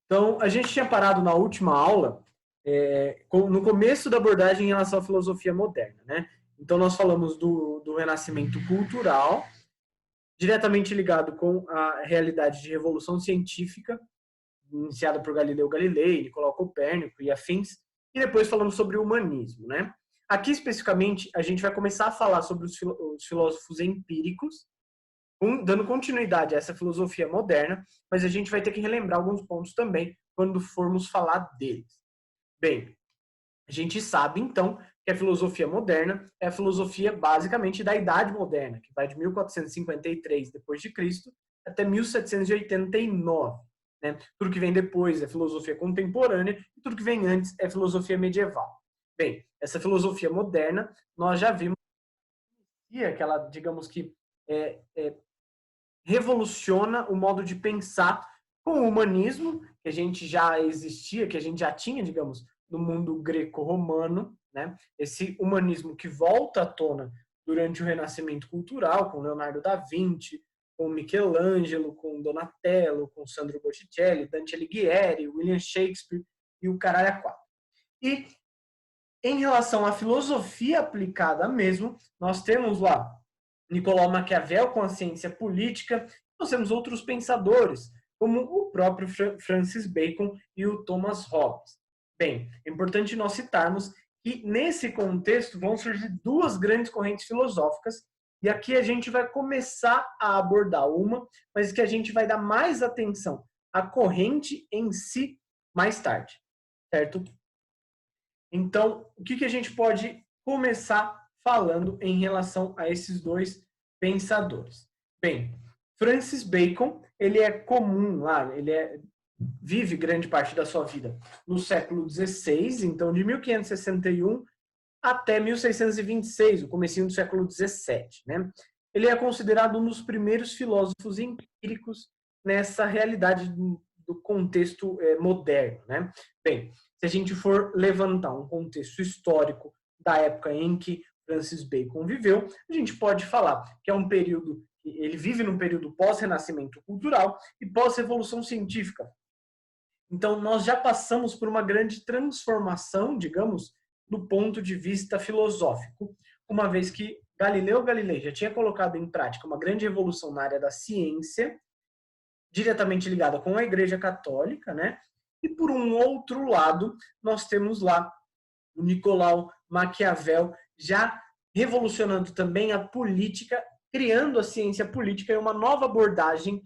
Então, a gente tinha parado na última aula, no começo da abordagem em relação à filosofia moderna, né? Então, nós falamos do renascimento cultural, diretamente ligado com a realidade de revolução científica, iniciada por Galileu Galilei, Nicolau Copérnico e afins, e depois falamos sobre o humanismo, né? Aqui, especificamente, a gente vai começar a falar sobre os filósofos empíricos, dando continuidade a essa filosofia moderna, mas a gente vai ter que relembrar alguns pontos também quando formos falar deles. Bem, a gente sabe, então, que a filosofia moderna é a filosofia, basicamente, da Idade Moderna, que vai de 1453 d.C. até 1789. Né? Tudo que vem depois é filosofia contemporânea e tudo que vem antes é filosofia medieval. Bem, essa filosofia moderna, nós já vimos que ela, digamos que, revoluciona o modo de pensar com o humanismo, que a gente já existia, que a gente já tinha, digamos, no mundo greco-romano, né? Esse humanismo que volta à tona durante o Renascimento Cultural, com Leonardo da Vinci, com Michelangelo, com Donatello, com Sandro Botticelli, Dante Alighieri, William Shakespeare e o caralho a quatro. E em relação à filosofia aplicada mesmo, nós temos lá Nicolau Maquiavel com a ciência política, nós temos outros pensadores, como o próprio Francis Bacon e o Thomas Hobbes. Bem, é importante nós citarmos que nesse contexto vão surgir duas grandes correntes filosóficas, e aqui a gente vai começar a abordar uma, mas que a gente vai dar mais atenção à corrente em si mais tarde, certo? Então, o que a gente pode começar falando em relação a esses dois pensadores? Bem, Francis Bacon, ele é comum lá, vive grande parte da sua vida no século XVI, então de 1561 até 1626, o comecinho do século XVII, né? Ele é considerado um dos primeiros filósofos empíricos nessa realidade do contexto moderno, né? Bem, se a gente for levantar um contexto histórico da época em que Francis Bacon viveu, a gente pode falar que é um período, ele vive num período pós-renascimento cultural e pós-revolução científica. Então, nós já passamos por uma grande transformação, digamos, do ponto de vista filosófico, uma vez que Galileu Galilei já tinha colocado em prática uma grande revolução na área da ciência, diretamente ligada com a Igreja Católica, né? E por um outro lado, nós temos lá o Nicolau Maquiavel já revolucionando também a política, criando a ciência política e uma nova abordagem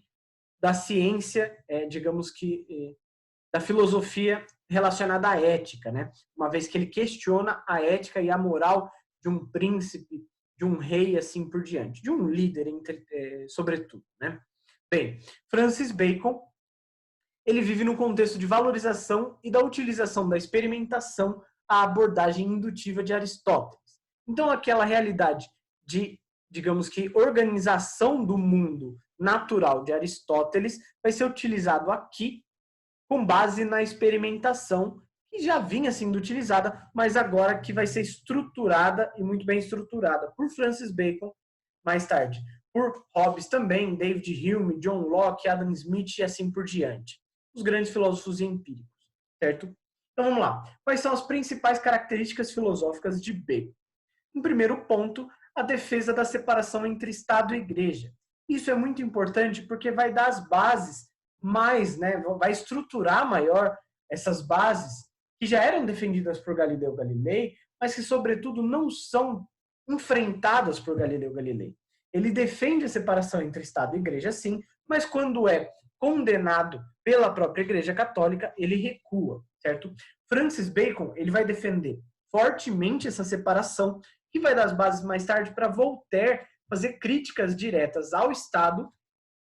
da ciência, digamos que da filosofia relacionada à ética, né? Uma vez que ele questiona a ética e a moral de um príncipe, de um rei, assim por diante, de um líder, sobretudo, né? Bem, Francis Bacon, ele vive num contexto de valorização e da utilização da experimentação à abordagem indutiva de Aristóteles. Então, aquela realidade de, digamos que, organização do mundo natural de Aristóteles vai ser utilizado aqui com base na experimentação que já vinha sendo utilizada, mas agora que vai ser estruturada e muito bem estruturada por Francis Bacon mais tarde, por Hobbes também, David Hume, John Locke, Adam Smith e assim por diante. Os grandes filósofos empíricos, certo? Então vamos lá. Quais são as principais características filosóficas de Bacon? Em primeiro ponto, a defesa da separação entre Estado e Igreja. Isso é muito importante porque vai dar as bases mais, né, vai estruturar maior essas bases que já eram defendidas por Galileu Galilei, mas que, sobretudo, não são enfrentadas por Galileu Galilei. Ele defende a separação entre Estado e Igreja, sim, mas quando é condenado pela própria Igreja Católica, ele recua, certo? Francis Bacon, ele vai defender fortemente essa separação, que vai dar as bases mais tarde para Voltaire fazer críticas diretas ao Estado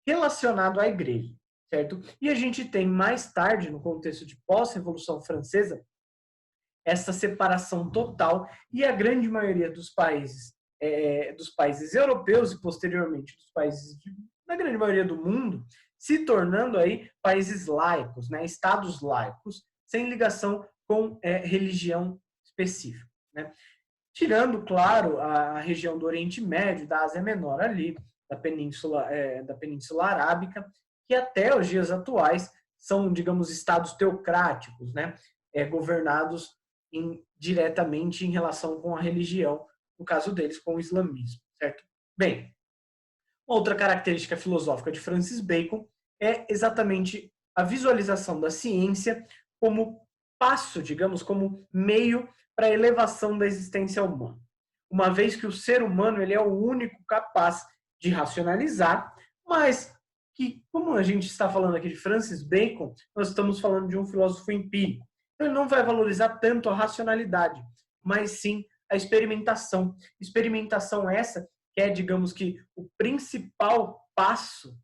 relacionado à Igreja, certo? E a gente tem mais tarde, no contexto de pós-Revolução Francesa, essa separação total e a grande maioria dos países europeus e posteriormente dos países da grande maioria do mundo se tornando aí países laicos, né? Estados laicos, sem ligação com religião específica, né? Tirando, claro, a região do Oriente Médio, da Ásia Menor ali, da Península Arábica, que até os dias atuais são, digamos, estados teocráticos, né? Governados diretamente em relação com a religião, no caso deles, com o islamismo, certo? Bem, outra característica filosófica de Francis Bacon é exatamente a visualização da ciência como passo, digamos, como meio para a elevação da existência humana. Uma vez que o ser humano ele é o único capaz de racionalizar, mas que, como a gente está falando aqui de Francis Bacon, nós estamos falando de um filósofo empírico. Então, ele não vai valorizar tanto a racionalidade, mas sim a experimentação. Experimentação essa que é, digamos que, o principal passo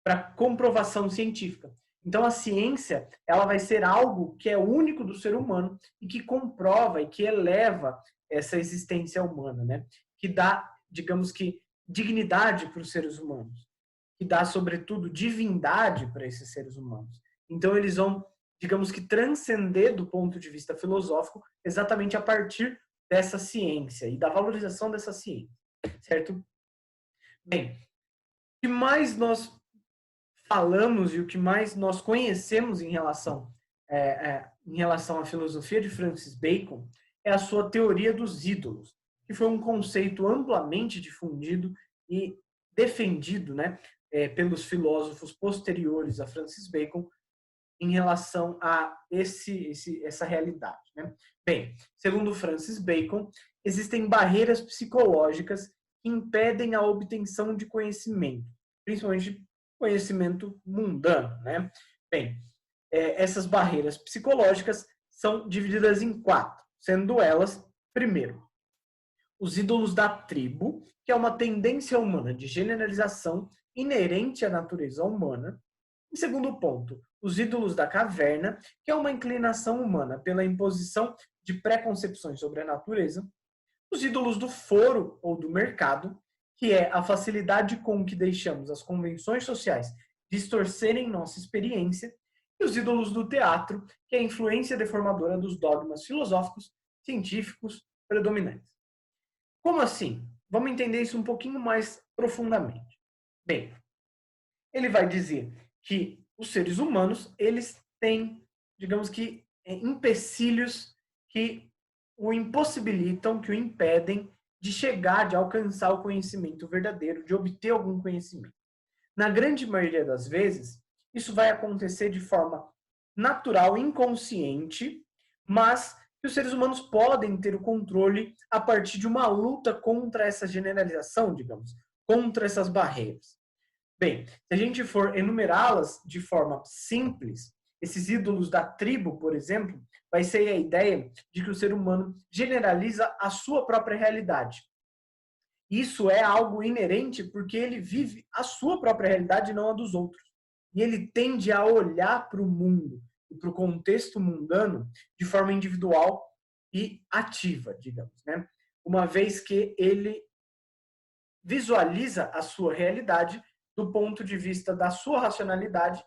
para a comprovação científica. Então, a ciência ela vai ser algo que é único do ser humano e que comprova e que eleva essa existência humana, né? Que dá, digamos que, dignidade para os seres humanos, que dá, sobretudo, divindade para esses seres humanos. Então, eles vão, digamos que, transcender do ponto de vista filosófico exatamente a partir dessa ciência e da valorização dessa ciência, certo? Bem, o que mais nós falamos e o que mais nós conhecemos em relação à filosofia de Francis Bacon é a sua teoria dos ídolos, que foi um conceito amplamente difundido e defendido, né, pelos filósofos posteriores a Francis Bacon em relação a essa realidade, né? Bem, segundo Francis Bacon, existem barreiras psicológicas que impedem a obtenção de conhecimento, principalmente conhecimento mundano, né? Bem, essas barreiras psicológicas são divididas em 4, sendo elas, primeiro, os ídolos da tribo, que é uma tendência humana de generalização inerente à natureza humana. Em segundo ponto, os ídolos da caverna, que é uma inclinação humana pela imposição de preconcepções sobre a natureza. Os ídolos do foro ou do mercado, que é a facilidade com que deixamos as convenções sociais distorcerem nossa experiência. E os ídolos do teatro, que é a influência deformadora dos dogmas filosóficos, científicos predominantes. Como assim? Vamos entender isso um pouquinho mais profundamente. Bem, ele vai dizer que os seres humanos, eles têm, digamos que, empecilhos que o impossibilitam, que o impedem de chegar, de alcançar o conhecimento verdadeiro, de obter algum conhecimento. Na grande maioria das vezes, isso vai acontecer de forma natural, inconsciente, mas que os seres humanos podem ter o controle a partir de uma luta contra essa generalização, digamos, contra essas barreiras. Bem, se a gente for enumerá-las de forma simples, esses ídolos da tribo, por exemplo, vai ser a ideia de que o ser humano generaliza a sua própria realidade. Isso é algo inerente porque ele vive a sua própria realidade e não a dos outros. E ele tende a olhar para o mundo e para o contexto mundano de forma individual e ativa, digamos, né? Uma vez que ele visualiza a sua realidade do ponto de vista da sua racionalidade,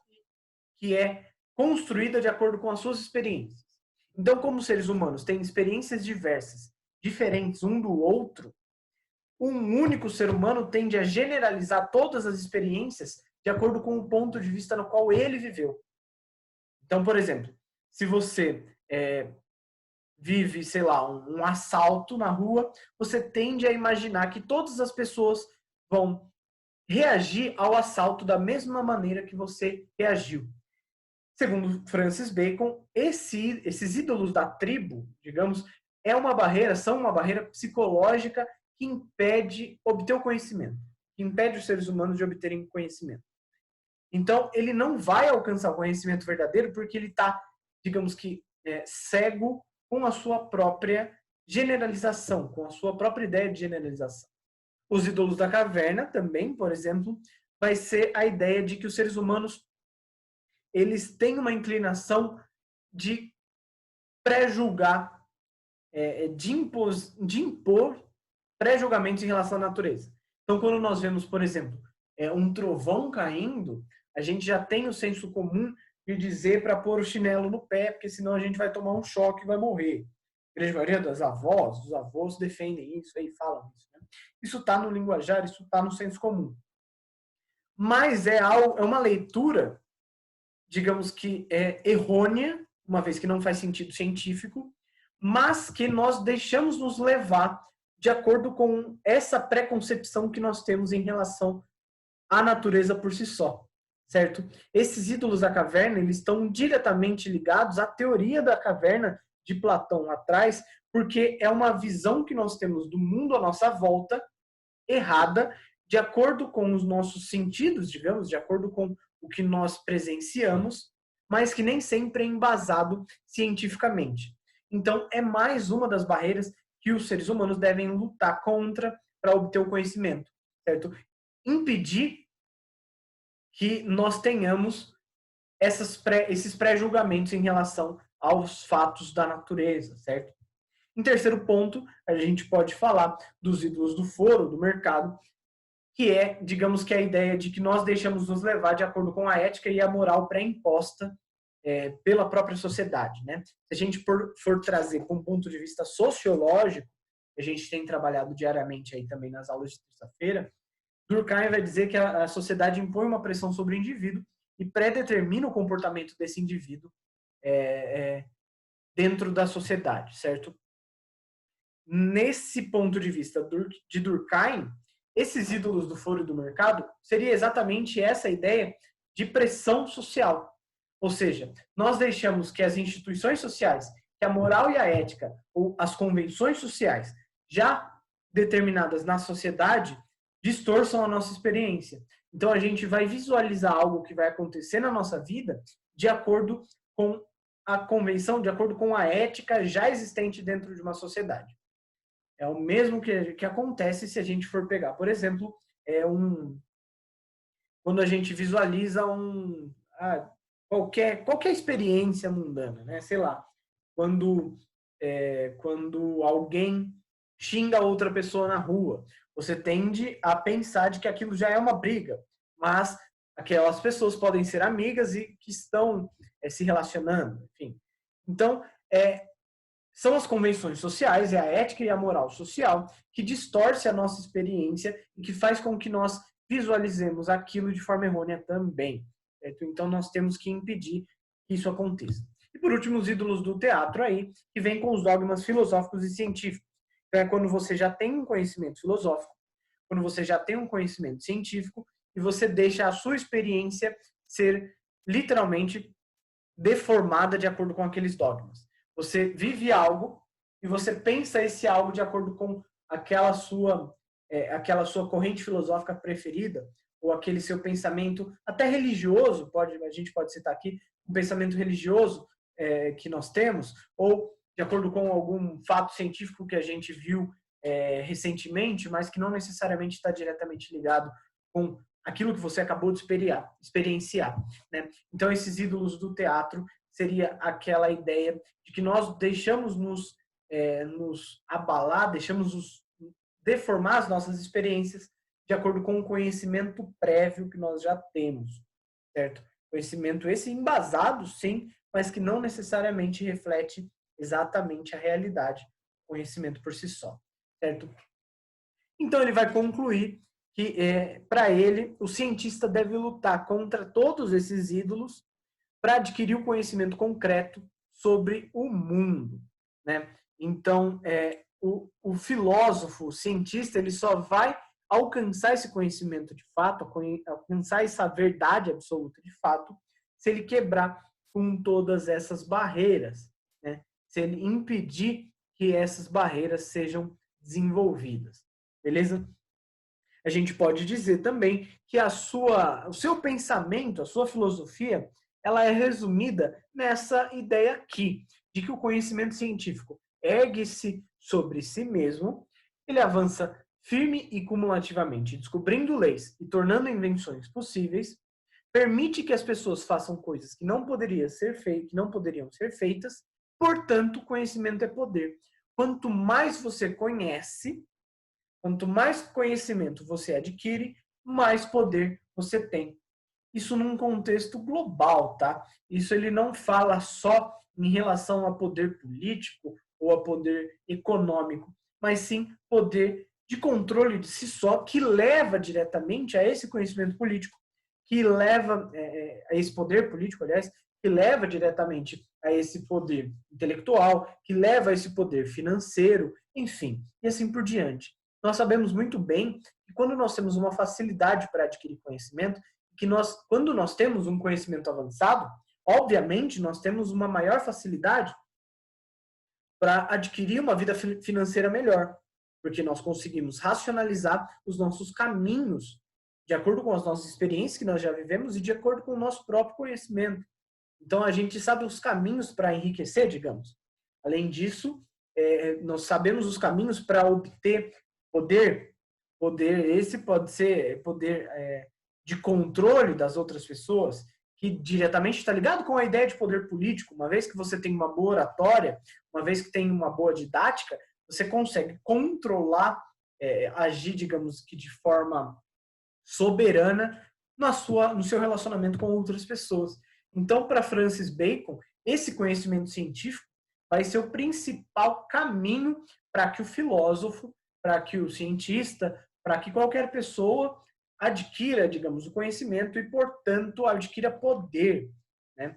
que é construída de acordo com as suas experiências. Então, como seres humanos têm experiências diversas, diferentes um do outro, um único ser humano tende a generalizar todas as experiências de acordo com o ponto de vista no qual ele viveu. Então, por exemplo, se você vive, sei lá, um assalto na rua, você tende a imaginar que todas as pessoas vão reagir ao assalto da mesma maneira que você reagiu. Segundo Francis Bacon, esses ídolos da tribo, digamos, são uma barreira psicológica que impede obter o conhecimento, que impede os seres humanos de obterem conhecimento. Então, ele não vai alcançar o conhecimento verdadeiro porque ele está, digamos que, cego com a sua própria generalização, com a sua própria ideia de generalização. Os ídolos da caverna também, por exemplo, vai ser a ideia de que os seres humanos eles têm uma inclinação de pré-julgar, de impor pré-julgamentos em relação à natureza. Então, quando nós vemos, por exemplo, um trovão caindo, a gente já tem o senso comum de dizer para pôr o chinelo no pé, porque senão a gente vai tomar um choque e vai morrer. A grande maioria das avós, dos avós defendem isso e falam isso. Né? Isso está no linguajar, isso está no senso comum. Mas é uma leitura digamos que é errônea, uma vez que não faz sentido científico, mas que nós deixamos nos levar de acordo com essa preconcepção que nós temos em relação à natureza por si só, certo? Esses ídolos da caverna, eles estão diretamente ligados à teoria da caverna de Platão lá atrás, porque é uma visão que nós temos do mundo à nossa volta, errada, de acordo com os nossos sentidos, digamos, de acordo com o que nós presenciamos, mas que nem sempre é embasado cientificamente. Então, é mais uma das barreiras que os seres humanos devem lutar contra para obter o conhecimento, certo? Impedir que nós tenhamos esses pré-julgamentos em relação aos fatos da natureza, certo? Em terceiro ponto, a gente pode falar dos ídolos do foro, do mercado, que é, digamos que a ideia de que nós deixamos nos levar de acordo com a ética e a moral pré-imposta pela própria sociedade, né? Se a gente for trazer com um ponto de vista sociológico, a gente tem trabalhado diariamente aí também nas aulas de terça-feira, Durkheim vai dizer que a sociedade impõe uma pressão sobre o indivíduo e predetermina o comportamento desse indivíduo dentro da sociedade, certo? Nesse ponto de vista de Durkheim, esses ídolos do foro e do mercado seria exatamente essa ideia de pressão social. Ou seja, nós deixamos que as instituições sociais, que a moral e a ética, ou as convenções sociais, já determinadas na sociedade, distorçam a nossa experiência. Então, a gente vai visualizar algo que vai acontecer na nossa vida de acordo com a convenção, de acordo com a ética já existente dentro de uma sociedade. É o mesmo que acontece se a gente for pegar, por exemplo, quando a gente visualiza qualquer experiência mundana, né? Sei lá, quando alguém xinga outra pessoa na rua, você tende a pensar de que aquilo já é uma briga, mas aquelas pessoas podem ser amigas e que estão se relacionando, enfim. Então, são as convenções sociais, é a ética e a moral social que distorce a nossa experiência e que faz com que nós visualizemos aquilo de forma errônea também. Certo? Então, nós temos que impedir que isso aconteça. E, por último, os ídolos do teatro aí, que vem com os dogmas filosóficos e científicos. Então, é quando você já tem um conhecimento filosófico, quando você já tem um conhecimento científico e você deixa a sua experiência ser literalmente deformada de acordo com aqueles dogmas. Você vive algo e você pensa esse algo de acordo com aquela sua corrente filosófica preferida, ou aquele seu pensamento, até religioso, a gente pode citar aqui, um pensamento religioso que nós temos, ou de acordo com algum fato científico que a gente viu recentemente, mas que não necessariamente está diretamente ligado com aquilo que você acabou de experienciar. Né? Então, esses ídolos do teatro seria aquela ideia de que nós deixamos nos abalar, deixamos deformar as nossas experiências de acordo com o conhecimento prévio que nós já temos, certo? Conhecimento esse embasado, sim, mas que não necessariamente reflete exatamente a realidade, conhecimento por si só, certo? Então ele vai concluir que, para ele, o cientista deve lutar contra todos esses ídolos para adquirir o conhecimento concreto sobre o mundo, né? Então, o filósofo, o cientista, ele só vai alcançar esse conhecimento de fato, alcançar essa verdade absoluta de fato, se ele quebrar com todas essas barreiras, né? Se ele impedir que essas barreiras sejam desenvolvidas, beleza? A gente pode dizer também que o seu pensamento, a sua filosofia, ela é resumida nessa ideia aqui, de que o conhecimento científico ergue-se sobre si mesmo, ele avança firme e cumulativamente, descobrindo leis e tornando invenções possíveis, permite que as pessoas façam coisas que não poderiam ser feitas, portanto, conhecimento é poder. Quanto mais você conhece, quanto mais conhecimento você adquire, mais poder você tem. Isso num contexto global, tá? Isso ele não fala só em relação a poder político ou a poder econômico, mas sim poder de controle de si só, que leva diretamente a esse conhecimento político, que leva a esse poder político, aliás, que leva diretamente a esse poder intelectual, que leva a esse poder financeiro, enfim, e assim por diante. Nós sabemos muito bem que quando nós temos uma facilidade para adquirir conhecimento, quando nós temos um conhecimento avançado, obviamente nós temos uma maior facilidade para adquirir uma vida financeira melhor, porque nós conseguimos racionalizar os nossos caminhos de acordo com as nossas experiências que nós já vivemos e de acordo com o nosso próprio conhecimento. Então, a gente sabe os caminhos para enriquecer, digamos. Além disso, nós sabemos os caminhos para obter poder. Esse pode ser poder de controle das outras pessoas, que diretamente está ligado com a ideia de poder político. Uma vez que você tem uma boa oratória, uma vez que tem uma boa didática, você consegue controlar, agir, digamos que de forma soberana no seu relacionamento com outras pessoas. Então, para Francis Bacon, esse conhecimento científico vai ser o principal caminho para que o filósofo, para que o cientista, para que qualquer pessoa adquira, digamos, o conhecimento e, portanto, adquira poder, né?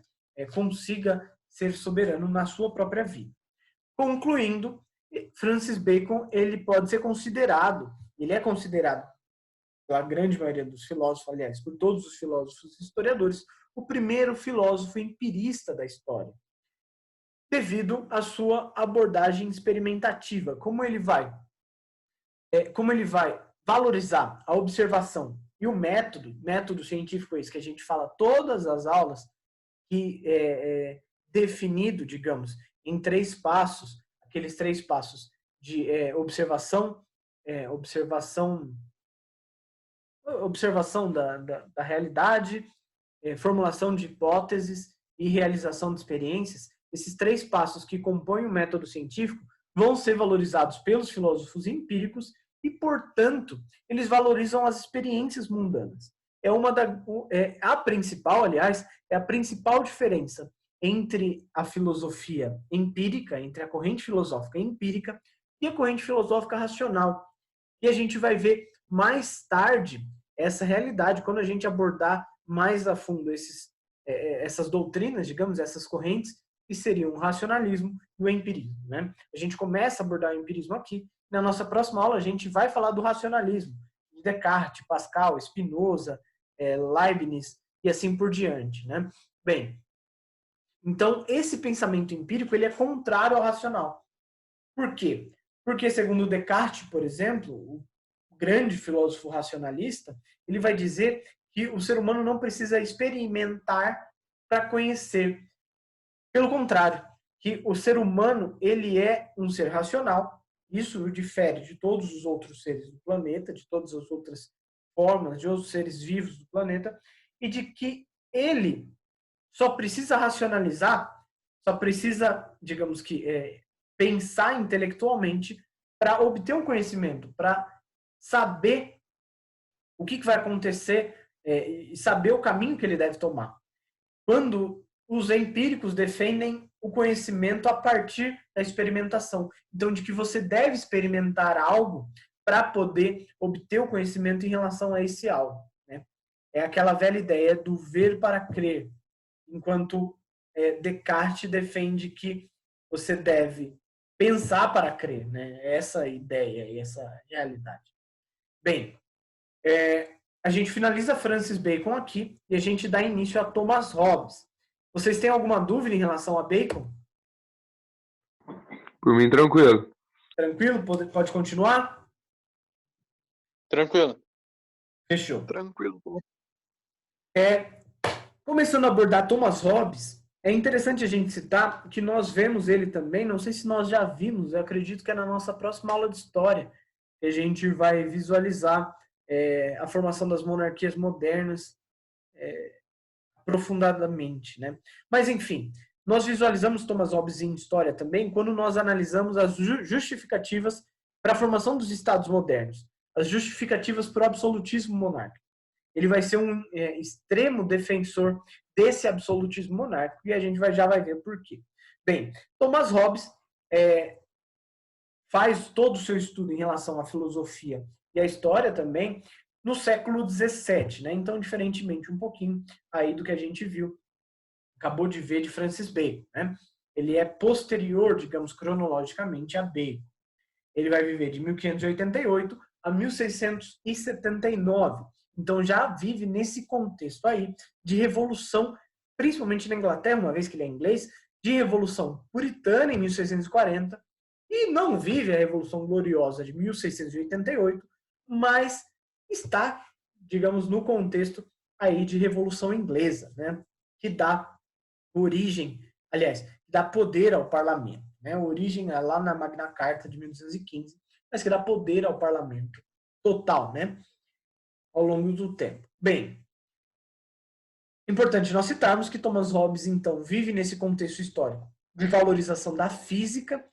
Consiga ser soberano na sua própria vida. Concluindo, Francis Bacon, ele pode ser considerado, ele é considerado pela grande maioria dos filósofos, aliás, por todos os filósofos e historiadores, o primeiro filósofo empirista da história, devido à sua abordagem experimentativa. Como ele vai valorizar a observação e o método científico, esse que a gente fala todas as aulas, que é definido, digamos, em 3 passos, aqueles 3 passos de observação da realidade, formulação de hipóteses e realização de experiências. Esses 3 passos que compõem o método científico vão ser valorizados pelos filósofos empíricos e, portanto, eles valorizam as experiências mundanas. A principal, aliás, é a principal diferença entre a filosofia empírica, entre a corrente filosófica empírica e a corrente filosófica racional. E a gente vai ver mais tarde essa realidade, quando a gente abordar mais a fundo essas doutrinas, digamos, essas correntes, que seriam o racionalismo e o empirismo, né? A gente começa a abordar o empirismo aqui. Na nossa próxima aula, a gente vai falar do racionalismo, de Descartes, Pascal, Spinoza, Leibniz e assim por diante, né? Bem, então, esse pensamento empírico ele é contrário ao racional. Por quê? Porque, segundo Descartes, por exemplo, o grande filósofo racionalista, ele vai dizer que o ser humano não precisa experimentar para conhecer. Pelo contrário, que o ser humano ele é um ser racional. Isso o difere de todos os outros seres do planeta, de todas as outras formas, de outros seres vivos do planeta, e de que ele só precisa racionalizar, só precisa, digamos que, pensar intelectualmente para obter um conhecimento, para saber o que vai acontecer e saber o caminho que ele deve tomar. Quando os empíricos defendem o conhecimento a partir da experimentação. Então, de que você deve experimentar algo para poder obter o conhecimento em relação a esse algo, né? É aquela velha ideia do ver para crer, enquanto Descartes defende que você deve pensar para crer, né? Essa ideia, essa realidade. Bem, a gente finaliza Francis Bacon aqui e a gente dá início a Thomas Hobbes. Vocês têm alguma dúvida em relação a Bacon? Por mim, tranquilo. Tranquilo? Pode continuar? Tranquilo. Fechou. Tranquilo. Começando a abordar Thomas Hobbes, é interessante a gente citar que nós vemos ele também, não sei se nós já vimos, eu acredito que é na nossa próxima aula de história, que a gente vai visualizar a formação das monarquias modernas aprofundadamente, né? Mas, enfim, nós visualizamos Thomas Hobbes em história também quando nós analisamos as justificativas para a formação dos estados modernos, as justificativas para o absolutismo monárquico. Ele vai ser um extremo defensor desse absolutismo monárquico e a gente já vai ver por quê. Bem, Thomas Hobbes faz todo o seu estudo em relação à filosofia e à história também no século XVII, né? Então, diferentemente um pouquinho aí do que a gente viu, acabou de ver de Francis Bacon, né? Ele é posterior, digamos, cronologicamente a Bacon. Ele vai viver de 1588 a 1679. Então já vive nesse contexto aí de revolução, principalmente na Inglaterra, uma vez que ele é inglês, de revolução puritana em 1640, e não vive a Revolução Gloriosa de 1688, mas está, digamos, no contexto aí de Revolução Inglesa, né? Que dá origem, aliás, dá poder ao parlamento, né? A origem é lá na Magna Carta de 1215, mas que dá poder ao parlamento total, né? Ao longo do tempo. Bem, importante nós citarmos que Thomas Hobbes, então, vive nesse contexto histórico de valorização da física,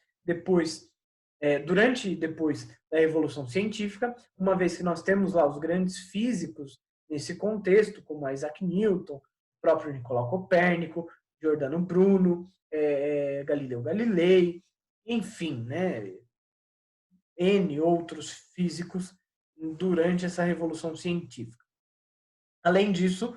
durante e depois da Revolução Científica, uma vez que nós temos lá os grandes físicos nesse contexto, como Isaac Newton, o próprio Nicolau Copérnico, Giordano Bruno, Galileu Galilei, enfim, né, N outros físicos durante essa Revolução Científica. Além disso,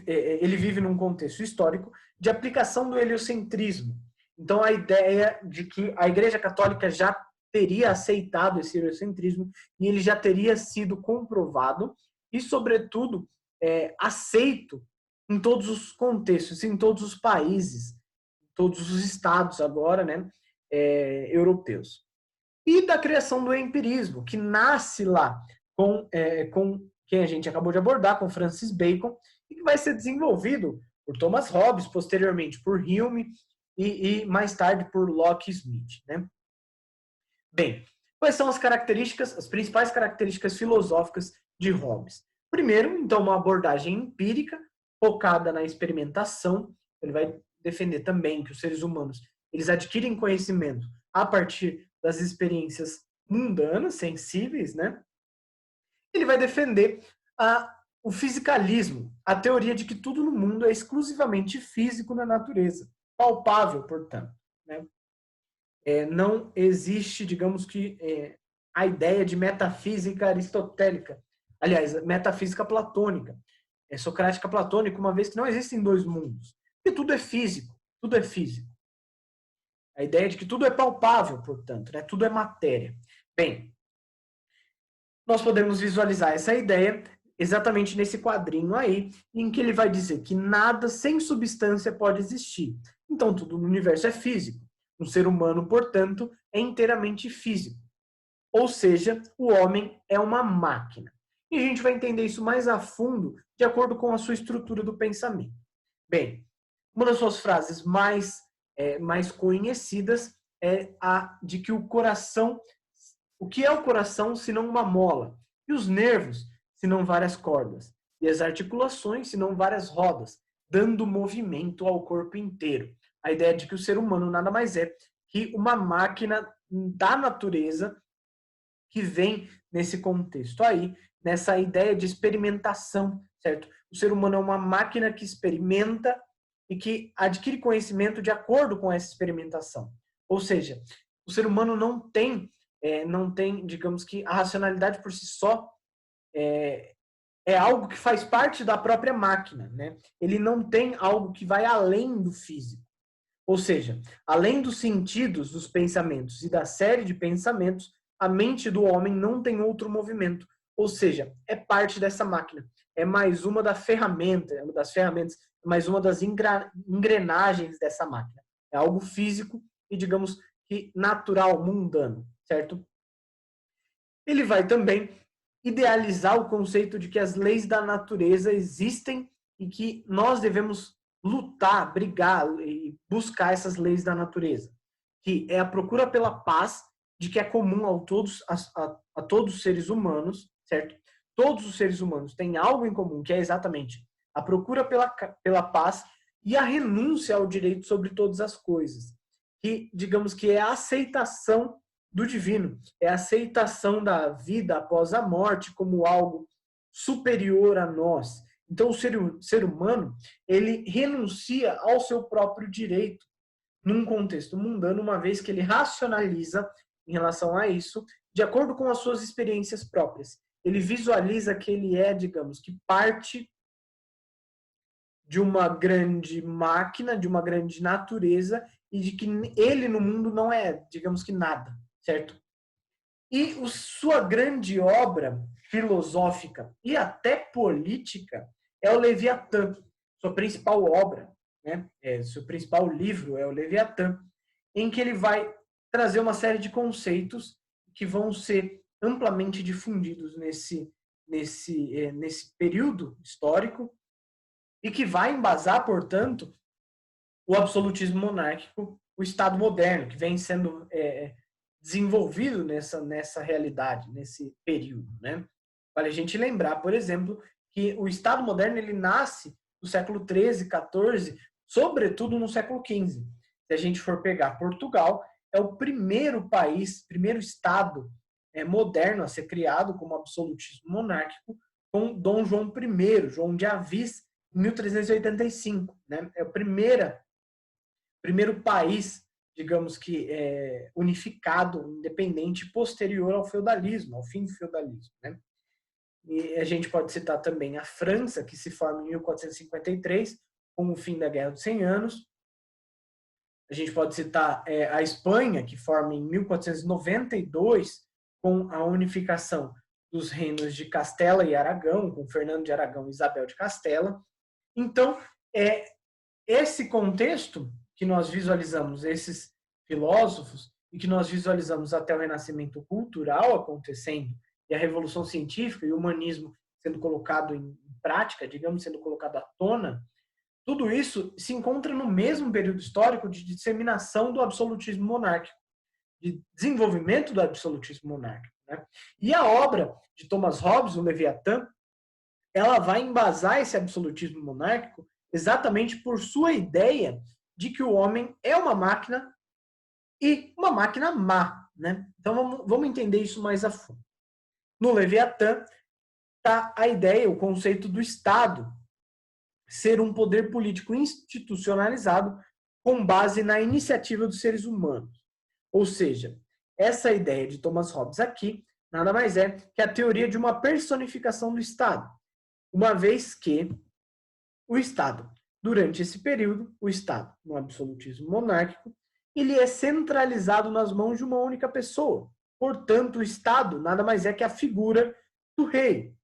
ele vive num contexto histórico de aplicação do heliocentrismo. Então, a ideia de que a Igreja Católica já teria aceitado esse heliocentrismo e ele já teria sido comprovado e, sobretudo, aceito em todos os contextos, em todos os países, em todos os estados agora, né, europeus. E da criação do empirismo, que nasce lá com quem a gente acabou de abordar, com Francis Bacon, e que vai ser desenvolvido por Thomas Hobbes, posteriormente por Hume e mais tarde por Locke e Smith, né? Bem, quais são as características, as principais características filosóficas de Hobbes? Primeiro, então, uma abordagem empírica, focada na experimentação. Ele vai defender também que os seres humanos eles adquirem conhecimento a partir das experiências mundanas, sensíveis, né? Ele vai defender o fisicalismo, a teoria de que tudo no mundo é exclusivamente físico na natureza, palpável, portanto, né? Não existe, digamos que, a ideia de metafísica aristotélica, aliás, metafísica platônica, socrática platônica, uma vez que não existem dois mundos, e tudo é físico, tudo é físico. A ideia de que tudo é palpável, portanto, né? Tudo é matéria. Bem, nós podemos visualizar essa ideia exatamente nesse quadrinho aí, em que ele vai dizer que nada sem substância pode existir. Então, tudo no universo é físico. O ser humano, portanto, é inteiramente físico. Ou seja, o homem é uma máquina. E a gente vai entender isso mais a fundo de acordo com a sua estrutura do pensamento. Bem, uma das suas frases mais conhecidas é a de que o que é o coração se não uma mola? E os nervos, se não várias cordas? E as articulações, se não várias rodas, dando movimento ao corpo inteiro. A ideia de que o ser humano nada mais é que uma máquina da natureza que vem nesse contexto aí, nessa ideia de experimentação, certo? O ser humano é uma máquina que experimenta e que adquire conhecimento de acordo com essa experimentação. Ou seja, o ser humano não tem, digamos que, a racionalidade por si só é algo que faz parte da própria máquina, né? Ele não tem algo que vai além do físico. Ou seja, além dos sentidos, dos pensamentos e da série de pensamentos, a mente do homem não tem outro movimento. Ou seja, é parte dessa máquina. É mais uma das ferramentas, mais uma das engrenagens dessa máquina. É algo físico e, digamos que, natural, mundano, certo? Ele vai também idealizar o conceito de que as leis da natureza existem e que nós devemos lutar, brigar e buscar essas leis da natureza, que é a procura pela paz, de que é comum a todos os seres humanos, certo? Todos os seres humanos têm algo em comum, que é exatamente a procura pela paz e a renúncia ao direito sobre todas as coisas, que, digamos que é a aceitação do divino, é a aceitação da vida após a morte como algo superior a nós. Então, o ser humano, ele renuncia ao seu próprio direito num contexto mundano, uma vez que ele racionaliza em relação a isso, de acordo com as suas experiências próprias. ele visualiza que ele é, digamos, que parte de uma grande máquina, de uma grande natureza, e de que ele no mundo não é, digamos que nada, certo? E sua grande obra filosófica e até política é o Leviatã, sua principal obra, né? Seu principal livro é o Leviatã, em que ele vai trazer uma série de conceitos que vão ser amplamente difundidos nesse período histórico e que vai embasar, portanto, o absolutismo monárquico, o Estado moderno, que vem sendo desenvolvido nessa realidade, nesse período, né? Vale a gente lembrar, por exemplo, que o Estado moderno ele nasce no século XIII, XIV, sobretudo no século XV. Se a gente for pegar Portugal, é o primeiro país, primeiro Estado moderno a ser criado como absolutismo monárquico, com Dom João I, João de Avis, em 1385. Né? É o primeiro país, digamos que unificado, independente, posterior ao feudalismo, ao fim do feudalismo. Né? E a gente pode citar também a França, que se forma em 1453, com o fim da Guerra dos 100 Anos. A gente pode citar a Espanha, que forma em 1492, com a unificação dos reinos de Castela e Aragão, com Fernando de Aragão e Isabel de Castela. Então, esse contexto que nós visualizamos, esses filósofos, e que nós visualizamos até o renascimento cultural acontecendo, e a revolução científica e o humanismo sendo colocado em prática, digamos, sendo colocado à tona, tudo isso se encontra no mesmo período histórico de disseminação do absolutismo monárquico, de desenvolvimento do absolutismo monárquico. Né? E a obra de Thomas Hobbes, o Leviatã, ela vai embasar esse absolutismo monárquico exatamente por sua ideia de que o homem é uma máquina e uma máquina má. Né? Então vamos entender isso mais a fundo. No Leviatã está a ideia, o conceito do Estado ser um poder político institucionalizado com base na iniciativa dos seres humanos. Ou seja, essa ideia de Thomas Hobbes aqui nada mais é que a teoria de uma personificação do Estado, uma vez que o Estado, durante esse período, o Estado, no absolutismo monárquico, ele é centralizado nas mãos de uma única pessoa. Portanto, o Estado nada mais é que a figura do rei.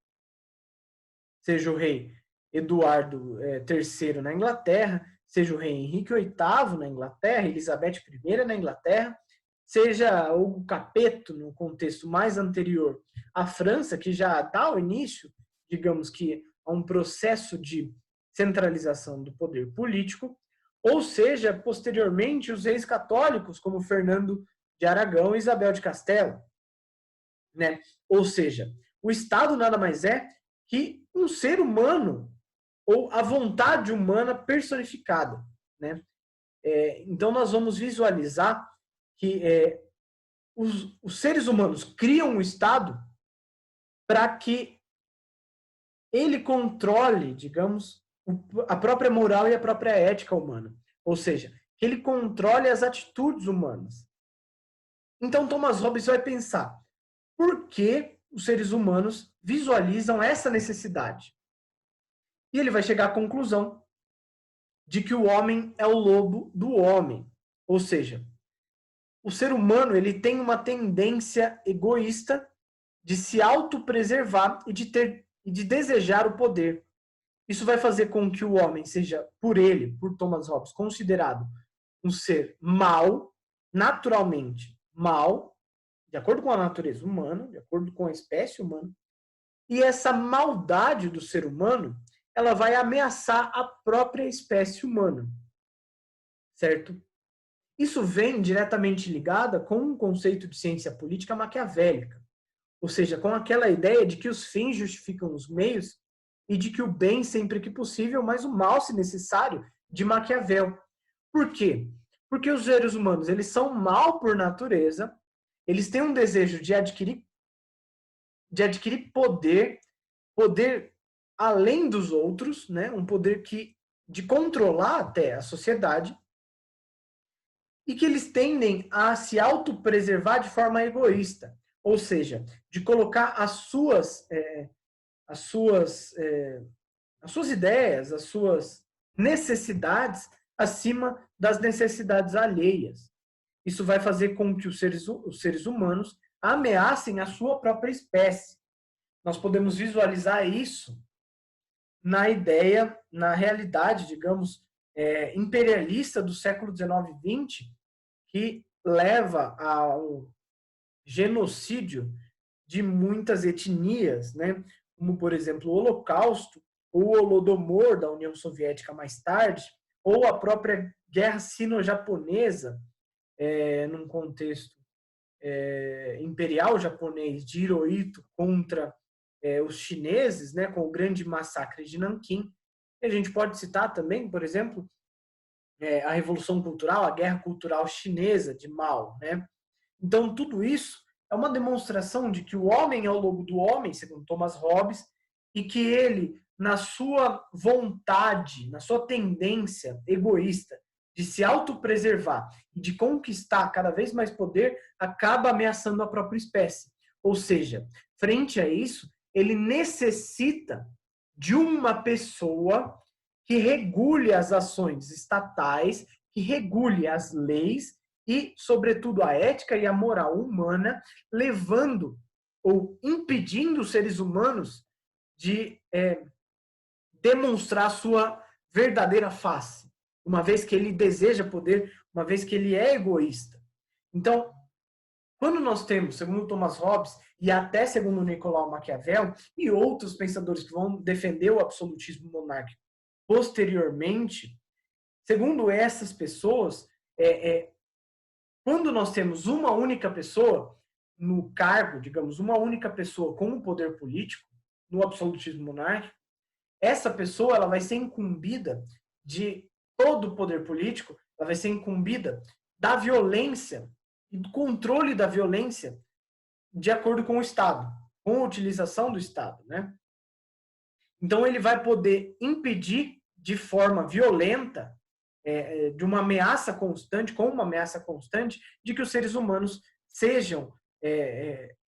Seja o rei Eduardo III na Inglaterra, seja o rei Henrique VIII na Inglaterra, Elizabeth I na Inglaterra, seja o Capeto, no contexto mais anterior à França, que já dá o início, digamos que, a um processo de centralização do poder político, ou seja, posteriormente, os reis católicos, como Fernando de Aragão e Isabel de Castela. Né? Ou seja, o Estado nada mais é que um ser humano ou a vontade humana personificada. Né? Então, nós vamos visualizar que os seres humanos criam um Estado para que ele controle, digamos, a própria moral e a própria ética humana. Ou seja, que ele controle as atitudes humanas. Então, Thomas Hobbes vai pensar, por que os seres humanos visualizam essa necessidade? E ele vai chegar à conclusão de que o homem é o lobo do homem. Ou seja, o ser humano ele tem uma tendência egoísta de se autopreservar e de desejar o poder. Isso vai fazer com que o homem seja, por Thomas Hobbes, considerado um ser mau, naturalmente mau, de acordo com a natureza humana, de acordo com a espécie humana. E essa maldade do ser humano, ela vai ameaçar a própria espécie humana. Certo? Isso vem diretamente ligada com um conceito de ciência política maquiavélica. Ou seja, com aquela ideia de que os fins justificam os meios e de que o bem sempre que possível, mas o mal, se necessário, de Maquiavel. Por quê? Porque os seres humanos, eles são mal por natureza, eles têm um desejo de adquirir poder além dos outros, né? Um poder de controlar até a sociedade, e que eles tendem a se autopreservar de forma egoísta. ou seja, de colocar as suas ideias, as suas necessidades acima das necessidades alheias. Isso vai fazer com que os seres humanos ameacem a sua própria espécie. Nós podemos visualizar isso na ideia, na realidade, digamos, imperialista do século XIX e XX, que leva ao genocídio de muitas etnias, né? Como, por exemplo, o Holocausto, ou o Holodomor da União Soviética mais tarde, ou a própria Guerra Sino-Japonesa, num contexto imperial japonês, de Hirohito contra os chineses, né, com o grande massacre de Nanquim. E a gente pode citar também, por exemplo, a Revolução Cultural, a Guerra Cultural Chinesa de Mao, né? Então, tudo isso é uma demonstração de que o homem é o lobo do homem, segundo Thomas Hobbes, e que ele, na sua vontade, na sua tendência egoísta de se autopreservar e de conquistar cada vez mais poder, acaba ameaçando a própria espécie. Ou seja, frente a isso, ele necessita de uma pessoa que regule as ações estatais, que regule as leis e, sobretudo, a ética e a moral humana, levando ou impedindo os seres humanos de demonstrar sua verdadeira face, uma vez que ele deseja poder, uma vez que ele é egoísta. Então, quando nós temos, segundo Thomas Hobbes, e até segundo Nicolau Maquiavel, e outros pensadores que vão defender o absolutismo monárquico posteriormente, segundo essas pessoas, quando nós temos uma única pessoa no cargo, digamos, uma única pessoa com o poder político, no absolutismo monárquico, essa pessoa ela vai ser incumbida de todo o poder político, ela vai ser incumbida da violência e do controle da violência de acordo com o Estado, com a utilização do Estado, né? Então ele vai poder impedir de forma violenta, de uma ameaça constante, com uma ameaça constante, de que os seres humanos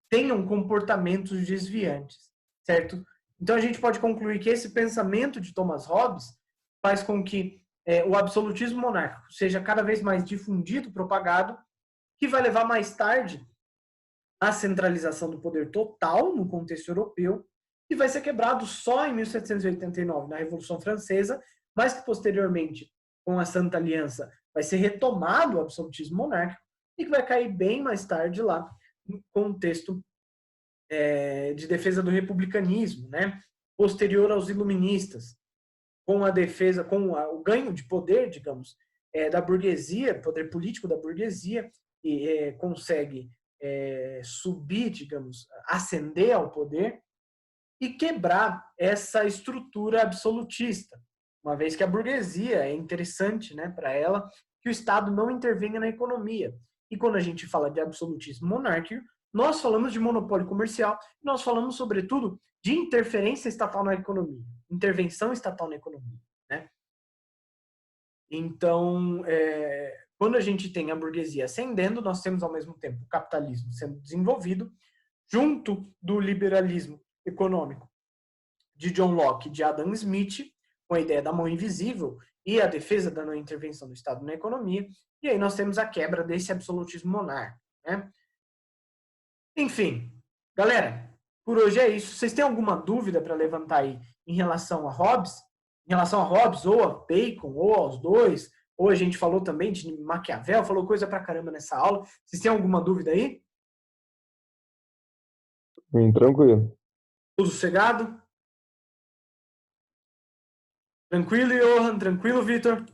tenham comportamentos desviantes, certo? Então a gente pode concluir que esse pensamento de Thomas Hobbes faz com que o absolutismo monárquico seja cada vez mais difundido, propagado, que vai levar mais tarde à centralização do poder total no contexto europeu, que vai ser quebrado só em 1789, na Revolução Francesa, mas que posteriormente, com a Santa Aliança, vai ser retomado o absolutismo monárquico e que vai cair bem mais tarde lá no contexto de defesa do republicanismo, né? Posterior aos iluministas, com a defesa, com o ganho de poder, digamos, da burguesia, poder político da burguesia, e consegue subir, digamos, ascender ao poder e quebrar essa estrutura absolutista, uma vez que a burguesia é interessante, né, para ela que o Estado não intervenha na economia. E quando a gente fala de absolutismo monárquico, nós falamos de monopólio comercial, nós falamos, sobretudo, de interferência estatal na economia, intervenção estatal na economia, né? Então, quando a gente tem a burguesia ascendendo, nós temos, ao mesmo tempo, o capitalismo sendo desenvolvido, junto do liberalismo econômico de John Locke e de Adam Smith, com a ideia da mão invisível e a defesa da não intervenção do Estado na economia, e aí nós temos a quebra desse absolutismo monárquico, né? Enfim, galera, por hoje é isso. Vocês têm alguma dúvida para levantar aí em relação a Hobbes? Em relação a Hobbes, ou a Bacon, ou aos dois? Ou a gente falou também de Maquiavel, falou coisa pra caramba nessa aula. Vocês têm alguma dúvida aí? Tranquilo. Tudo sossegado? Tranquilo, Johan? Tranquilo, Vitor?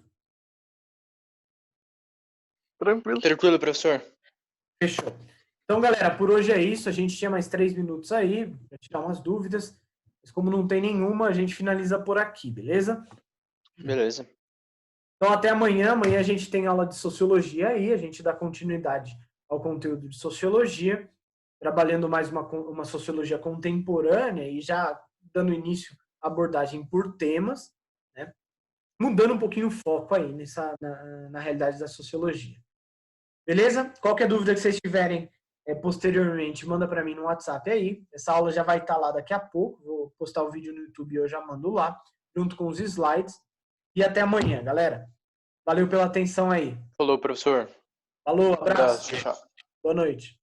Tranquilo. Tranquilo, professor. Fechou. Então, galera, por hoje é isso. A gente tinha mais 3 minutos aí para tirar umas dúvidas. Mas como não tem nenhuma, a gente finaliza por aqui, beleza? Beleza. Então, até amanhã. Amanhã a gente tem aula de sociologia aí. A gente dá continuidade ao conteúdo de sociologia, trabalhando mais uma sociologia contemporânea e já dando início à abordagem por temas, né? Mudando um pouquinho o foco aí na realidade da sociologia. Beleza? Qualquer dúvida que vocês tiverem posteriormente, manda para mim no WhatsApp aí. Essa aula já vai estar lá daqui a pouco. Vou postar o vídeo no YouTube e eu já mando lá, junto com os slides. E até amanhã, galera. Valeu pela atenção aí. Falou, professor. Falou, Abraço. abraço. Tchau, tchau. Boa noite.